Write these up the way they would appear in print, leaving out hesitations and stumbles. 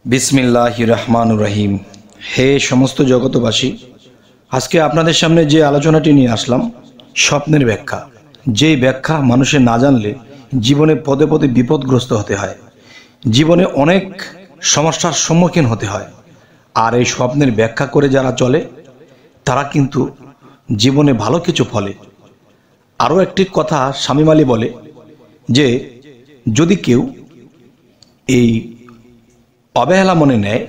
বিসমিল্লাহির রহমানুর রহিম। হে সমস্ত জগতবাসী, আজকে আপনাদের সামনে যে আলোচনাটি নিয়ে আসলাম, স্বপ্নের ব্যাখ্যা। যেই ব্যাখ্যা মানুষের না জানলে জীবনে পদে পদে বিপদগ্রস্ত হতে হয়, জীবনে অনেক সমস্যার সম্মুখীন হতে হয়। আর এই স্বপ্নের ব্যাখ্যা করে যারা চলে তারা কিন্তু জীবনে ভালো কিছু ফলে। আরও একটি কথা শামীম আলী বলে যে যদি কেউ এই অবহেলা মনে নেয়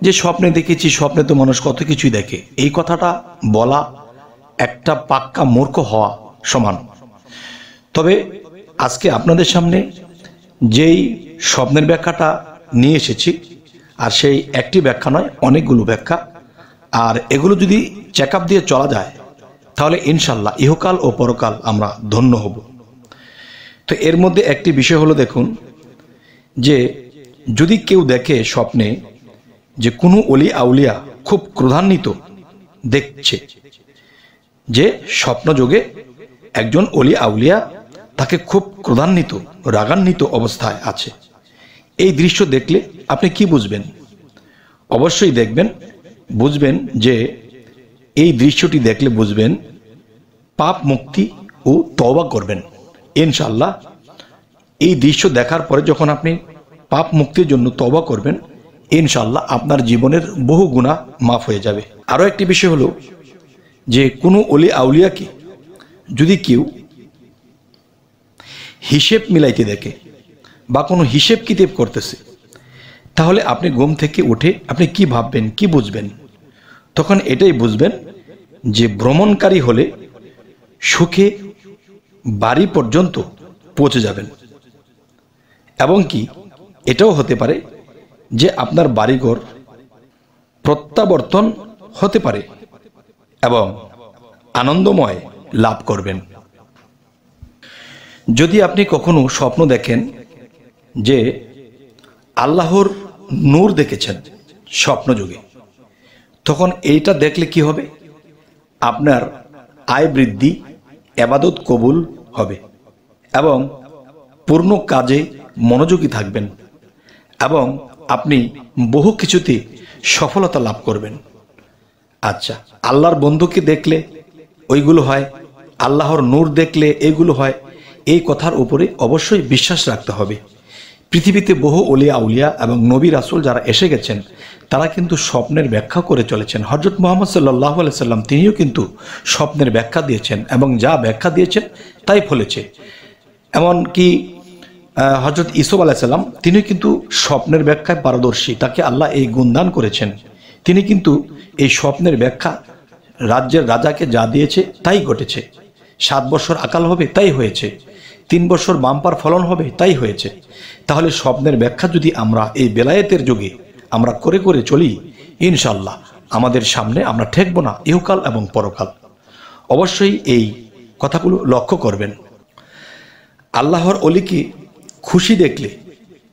যে স্বপ্নে দেখেছি, স্বপ্নে তো মানুষ কত কিছুই দেখে, এই কথাটা বলা একটা পাক্কা মূর্খ হওয়া সমান। তবে আজকে আপনাদের সামনে যেই স্বপ্নের ব্যাখ্যাটা নিয়ে এসেছি, আর সেই একটি ব্যাখ্যা নয়, অনেকগুলো ব্যাখ্যা। আর এগুলো যদি চেক আপ দিয়ে চলা যায় তাহলে ইনশাল্লাহ ইহকাল ও পরকাল আমরা ধন্য হব। তো এর মধ্যে একটি বিষয় হলো, দেখুন যে যদি কেউ দেখে স্বপ্নে যে কোনো অলি আউলিয়া খুব ক্রোধান্বিত দেখছে, যে স্বপ্নযোগে একজন অলি আউলিয়া তাকে খুব ক্রোধান্বিত রাগান্বিত অবস্থায় আছে, এই দৃশ্য দেখলে আপনি কি বুঝবেন? অবশ্যই বুঝবেন যে এই দৃশ্যটি দেখলে বুঝবেন পাপ মুক্তি ও তওবা করবেন ইনশাআল্লাহ। এই দৃশ্য দেখার পরে যখন আপনি পাপ মুক্তির জন্য তওবা করবেন, ইনশাআল্লাহ আপনার জীবনের বহু গুনাহ মাফ হয়ে যাবে। আরও একটি বিষয় হলো যে কোনো অলি আউলিয়াকে যদি কেউ হিসেব মিলাইতে দেখে বা কোনো হিসেব কিতাব করতেছে, তাহলে আপনি ঘুম থেকে উঠে আপনি কি ভাববেন, কি বুঝবেন? তখন এটাই বুঝবেন যে ভ্রমণকারী হলে সুখে বাড়ি পর্যন্ত পৌঁছে যাবেন। এবং কি এটাও হতে পারে যে আপনার বাড়িঘর প্রত্যাবর্তন হতে পারে এবং আনন্দময় লাভ করবেন। যদি আপনি কখনো স্বপ্ন দেখেন যে আল্লাহর নূর দেখেছেন স্বপ্নযোগে, তখন এইটা দেখলে কি হবে? আপনার আয় বৃদ্ধি, ইবাদত কবুল হবে এবং পূর্ণ কাজে মনোযোগী থাকবেন এবং আপনি বহু কিছুতে সফলতা লাভ করবেন। আচ্ছা, আল্লাহর বন্ধুকে দেখলে ওইগুলো হয়, আল্লাহর নূর দেখলে এগুলো হয়, এই কথার উপরে অবশ্যই বিশ্বাস রাখতে হবে। পৃথিবীতে বহু ওলিয়া আউলিয়া এবং নবী রাসূল যারা এসে গেছেন, তারা কিন্তু স্বপ্নের ব্যাখ্যা করে চলেছেন। হযরত মুহাম্মদ সাল্লাল্লাহু আলাইহি সাল্লাম তিনিও কিন্তু স্বপ্নের ব্যাখ্যা দিয়েছেন এবং যা ব্যাখ্যা দিয়েছেন তাই ফলেছে। এমনকি হযরত ইউসুফ আলাইহিস সালাম তিনি কিন্তু স্বপ্নের ব্যাখ্যায় পারদর্শী, তাকে আল্লাহ এই গুণদান করেছেন। তিনি কিন্তু এই স্বপ্নের ব্যাখ্যা রাজ্যের রাজাকে যা দিয়েছে তাই ঘটেছে। 7 বছর আকাল হবে, তাই হয়েছে। 3 বছর বাম্পার ফলন হবে, তাই হয়েছে। তাহলে স্বপ্নের ব্যাখ্যা যদি আমরা এই বেলায়েতের যুগে আমরা করে করে চলি, ইনশাআল্লাহ আমাদের সামনে আমরা ঠেকব না ইহকাল এবং পরকাল। অবশ্যই এই কথাগুলো লক্ষ্য করবেন। আল্লাহর অলিকে খুশি দেখলে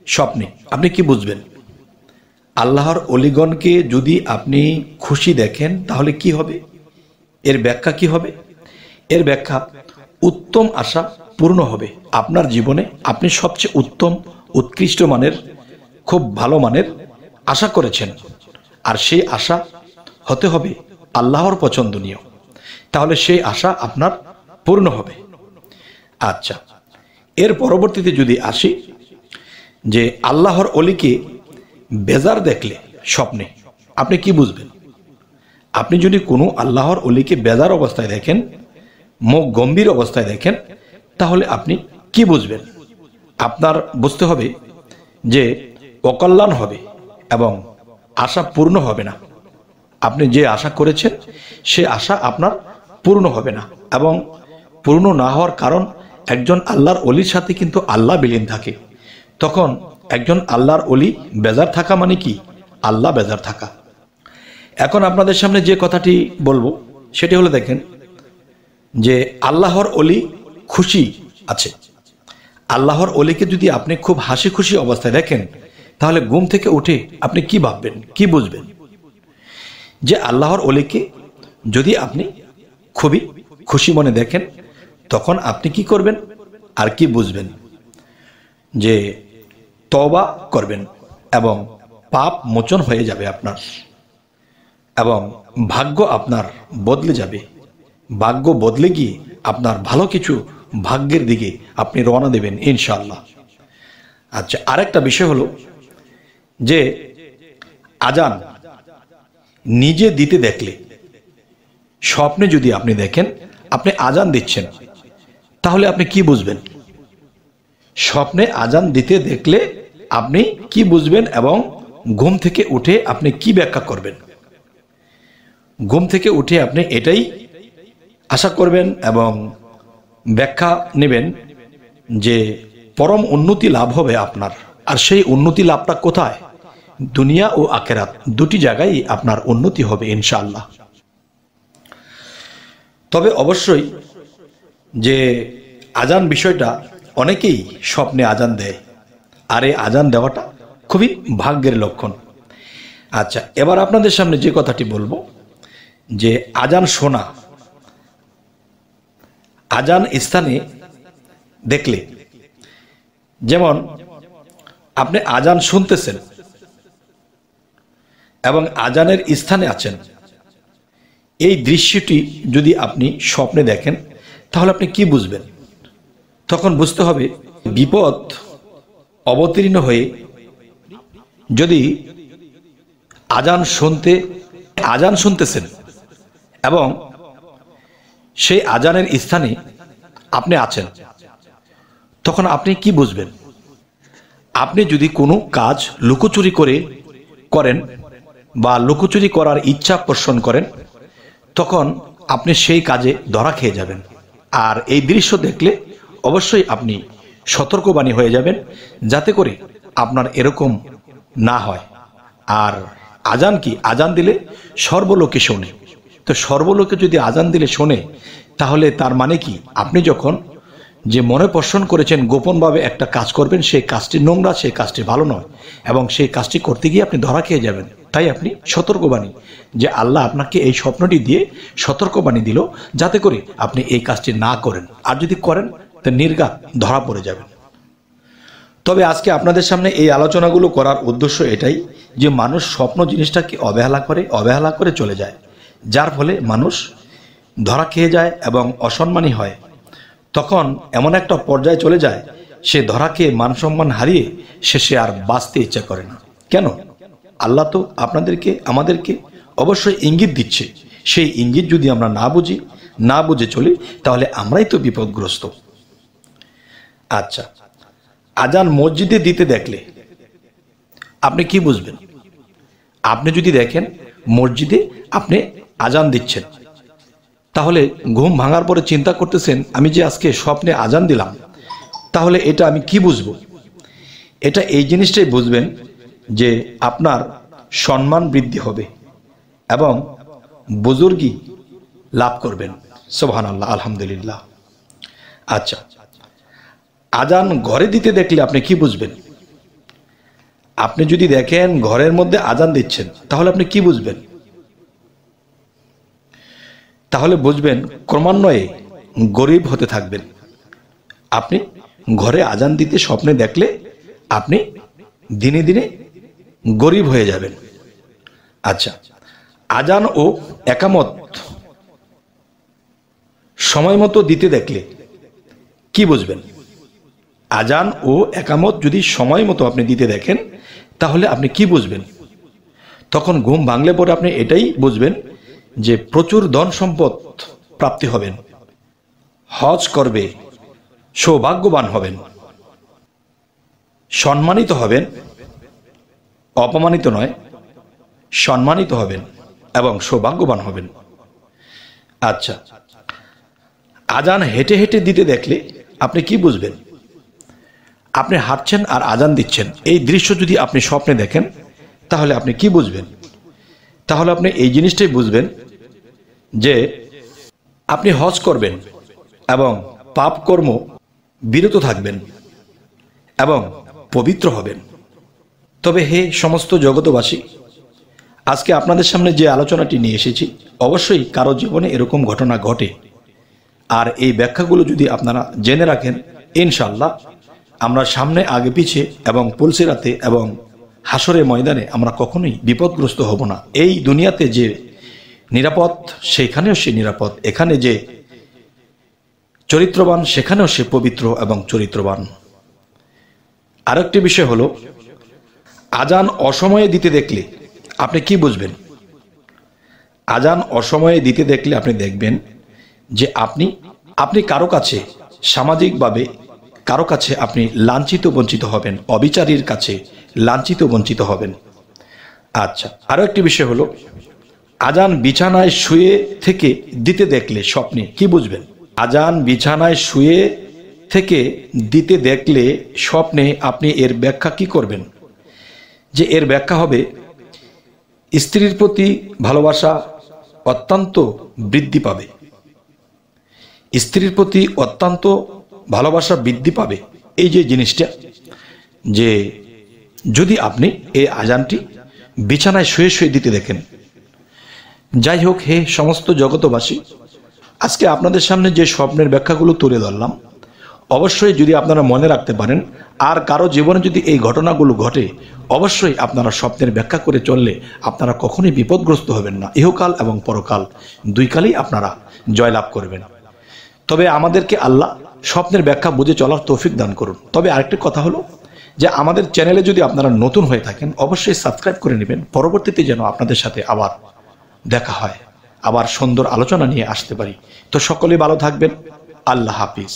স্বপ্নে আপনি কি বুঝবেন? আল্লাহর অলিগণকে যদি আপনি খুশি দেখেন তাহলে কি হবে? এর ব্যাখ্যা কি হবে? এর ব্যাখ্যা উত্তম আশা পূর্ণ হবে আপনার জীবনে। আপনি সবচেয়ে উত্তম উৎকৃষ্ট মানের, খুব ভালো মানের আশা করেছেন, আর সেই আশা হতে হবে আল্লাহর পছন্দনীয়, তাহলে সেই আশা আপনার পূর্ণ হবে। আচ্ছা, এর পরবর্তীতে যদি আসি যে আল্লাহর অলিকে বেজার দেখলে স্বপ্নে আপনি কি বুঝবেন? আপনি যদি কোনো আল্লাহর অলিকে বেজার অবস্থায় দেখেন, মুখ গম্ভীর অবস্থায় দেখেন, তাহলে আপনি কি বুঝবেন? আপনার বুঝতে হবে যে অকল্যাণ হবে এবং আশা পূর্ণ হবে না। আপনি যে আশা করেছেন সে আশা আপনার পূর্ণ হবে না, এবং পূর্ণ না হওয়ার কারণ একজন আল্লাহর অলির সাথে কিন্তু আল্লাহ বিলীন থাকে। তখন একজন আল্লাহর অলি বেজার থাকা মানে কি? আল্লাহ বেজার থাকা। এখন আপনাদের সামনে যে কথাটি বলবো সেটি হলো, দেখেন যে আল্লাহর অলি খুশি আছে। আল্লাহর অলিকে যদি আপনি খুব হাসি খুশি অবস্থায় দেখেন, তাহলে ঘুম থেকে উঠে আপনি কি ভাববেন, কি বুঝবেন? যে আল্লাহর অলিকে যদি আপনি খুবই খুশি মনে দেখেন, তখন আপনি কি করবেন আর কি বুঝবেন? যে তওবা করবেন এবং পাপ মোচন হয়ে যাবে আপনার, এবং ভাগ্য আপনার বদলে যাবে। ভাগ্য বদলে গিয়ে আপনার ভালো কিছু ভাগ্যের দিকে আপনি রওনা দেবেন ইনশাআল্লাহ। আচ্ছা, আরেকটা বিষয় হলো যে আজান নিজে দিতে দেখলে, স্বপ্নে যদি আপনি দেখেন আপনি আজান দিচ্ছেন, তাহলে আপনি কি বুঝবেন? স্বপ্নে আজান দিতে দেখলে আপনি কি বুঝবেন এবং ঘুম থেকে উঠে আপনি কি ব্যাখ্যা করবেন? ঘুম থেকে উঠে আপনি এটাই আশা করবেন এবং ব্যাখ্যা নেবেন যে পরম উন্নতি লাভ হবে আপনার। আর সেই উন্নতি লাভটা কোথায়? দুনিয়া ও আখিরাত দুটি জায়গায় আপনার উন্নতি হবে ইনশাআল্লাহ। তবে অবশ্যই যে আজান বিষয়টা, অনেকেই স্বপ্নে আজান দেয়, আর এই আজান দেওয়াটা খুবই ভাগ্যের লক্ষণ। আচ্ছা, এবার আপনাদের সামনে যে কথাটি বলবো যে আজান শোনা, আজান স্থানে দেখলে, যেমন আপনি আজান শুনতেছেন এবং আজানের স্থানে আছেন, এই দৃশ্যটি যদি আপনি স্বপ্নে দেখেন তাহলে আপনি কি বুঝবেন? তখন বুঝতে হবে বিপদ অবতীর্ণ হয়ে যদি আজান শুনতেছেন এবং সেই আজানের স্থানে আপনি আছেন, তখন আপনি কি বুঝবেন? আপনি যদি কোনো কাজ লুকোচুরি করেন বা লুকোচুরি করার ইচ্ছা পোষণ করেন, তখন আপনি সেই কাজে ধরা খেয়ে যাবেন। আর এই দৃশ্য দেখলে অবশ্যই আপনি সতর্কবাণী হয়ে যাবেন, যাতে করে আপনার এরকম না হয়। আর আজান কি? আজান দিলে সর্বলোকে শোনে। তো সর্বলোকে যদি আজান দিলে শোনে, তাহলে তার মানে কি? আপনি যখন যে মনে পোষণ করেছেন গোপনভাবে একটা কাজ করবেন, সেই কাজটি নোংরা, সেই কাজটি ভালো নয়, এবং সেই কাজটি করতে গিয়ে আপনি ধরা খেয়ে যাবেন। তাই আপনি সতর্কবাণী, যে আল্লাহ আপনাকে এই স্বপ্নটি দিয়ে সতর্কবাণী দিল, যাতে করে আপনি এই কাজটি না করেন। আর যদি করেন তো নির্ঘাত ধরা পড়ে যাবেন। তবে আজকে আপনাদের সামনে এই আলোচনাগুলো করার উদ্দেশ্য এটাই যে মানুষ স্বপ্ন জিনিসটাকে অবহেলা করে চলে যায়, যার ফলে মানুষ ধরা খেয়ে যায় এবং অসম্মানী হয়। তখন এমন একটা পর্যায়ে চলে যায়, সে ধরা খেয়ে মান সম্মান হারিয়ে শেষে আর বাঁচতে ইচ্ছা করে না। কেন? আল্লাহ তো আমাদেরকে অবশ্যই ইঙ্গিত দিচ্ছে। সেই ইঙ্গিত যদি আমরা না বুঝে চলি, তাহলে আমরাই তো বিপদগ্রস্ত। আচ্ছা, আজান মসজিদে দিতে দেখলে আপনি কি বুঝবেন? আপনি যদি দেখেন মসজিদে আপনি আজান দিচ্ছেন, তাহলে ঘুম ভাঙার পরে চিন্তা করতেছেন, আমি যে আজকে স্বপ্নে আজান দিলাম, তাহলে এটা আমি কি বুঝবো? এটা এই জিনিসটাই বুঝবেন যে আপনার সম্মান বৃদ্ধি হবে এবং বুজুর্গি লাভ করবেন। সুবহানাল্লাহ, আলহামদুলিল্লাহ। আচ্ছা, আজান ঘরে দিতে দেখলে আপনি কি বুঝবেন? আপনি যদি দেখেন ঘরের মধ্যে আজান দিচ্ছেন, তাহলে আপনি কি বুঝবেন? তাহলে বুঝবেন ক্রমান্বয়ে গরিব হতে থাকবেন। আপনি ঘরে আজান দিতে স্বপ্নে দেখলে আপনি দিনে দিনে গরিব হয়ে যাবেন। আচ্ছা, আজান ও একামত সময় মতো দিতে দেখলে কি বুঝবেন? আজান ও একামত যদি সময় মতো আপনি দিতে দেখেন, তাহলে আপনি কি বুঝবেন? তখন ঘুম ভাঙলে পরে আপনি এটাই বুঝবেন যে প্রচুর ধন সম্পদ প্রাপ্তি হবেন, হজ করবে, সৌভাগ্যবান হবেন, সম্মানিত হবেন, অপমানিত নয়, সম্মানিত হবেন এবং সৌভাগ্যবান হবেন। আচ্ছা, আজান হেঁটে হেঁটে দিতে দেখলে আপনি কি বুঝবেন? আপনি হাঁটছেন আর আজান দিচ্ছেন, এই দৃশ্য যদি আপনি স্বপ্নে দেখেন, তাহলে আপনি কি বুঝবেন? তাহলে আপনি এই জিনিসটাই বুঝবেন যে আপনি হজ করবেন এবং পাপ কর্ম বিরত থাকবেন এবং পবিত্র হবেন। তবে হে সমস্ত জগতবাসী, আজকে আপনাদের সামনে যে আলোচনাটি নিয়ে এসেছি, অবশ্যই কারো জীবনে এরকম ঘটনা ঘটে, আর এই ব্যাখ্যাগুলো যদি আপনারা জেনে রাখেন, ইনশাআল্লাহ আমরা সামনে আগে পিছে এবং পুলসিরাতে এবং হাসরের ময়দানে আমরা কখনোই বিপদগ্রস্ত হব না। এই দুনিয়াতে যে নিরাপদ সেখানেও সে নিরাপদ, এখানে যে চরিত্রবান সেখানেও সে পবিত্র এবং চরিত্রবান। আরেকটি বিষয় হলো, আজান অসময়ে দিতে দেখলে আপনি কি বুঝবেন? আজান অসময়ে দিতে দেখলে আপনি দেখবেন যে আপনি কারো কাছে সামাজিকভাবে কারো কাছে আপনি লাঞ্ছিত বঞ্চিত হবেন, অবিচারীর কাছে লাঞ্ছিত বঞ্চিত হবেন। আচ্ছা, আরো একটি বিষয় হলো, আজান বিছানায় শুয়ে থেকে দিতে দেখলে স্বপ্নে কি বুঝবেন? আজান বিছানায় শুয়ে থেকে দিতে দেখলে স্বপ্নে আপনি এর ব্যাখ্যা কি করবেন? যে এর ব্যাখ্যা হবে, স্ত্রীর প্রতি ভালোবাসা অত্যন্ত বৃদ্ধি পাবে, স্ত্রীর প্রতি অত্যন্ত ভালোবাসা বৃদ্ধি পাবে। এই যে জিনিসটা, যে যদি আপনি এই আজানটি বিছানায় শুয়ে শুয়ে দিতে দেখেন। যাই হোক, হে সমস্ত জগতবাসী, আজকে আপনাদের সামনে যে স্বপ্নের ব্যাখ্যাগুলো তুলে ধরলাম, অবশ্যই যদি আপনারা মনে রাখতে পারেন, আর কারো জীবনে যদি এই ঘটনাগুলো ঘটে, অবশ্যই আপনারা স্বপ্নের ব্যাখ্যা করে চললে আপনারা কখনোই বিপদগ্রস্ত হবেন না। ইহকাল এবং পরকাল দুই কালেই আপনারা জয়লাভ করবেন। তবে আমাদেরকে আল্লাহ স্বপ্নের ব্যাখ্যা বুঝে চলার তৌফিক দান করুন। তবে আরেকটি কথা হলো যে আমাদের চ্যানেলে যদি আপনারা নতুন হয়ে থাকেন, অবশ্যই সাবস্ক্রাইব করে নেবেন, পরবর্তীতে যেন আপনাদের সাথে আবার দেখা হয়, আবার সুন্দর আলোচনা নিয়ে আসতে পারি। তো সকলেই ভালো থাকবেন। আল্লাহ হাফিজ।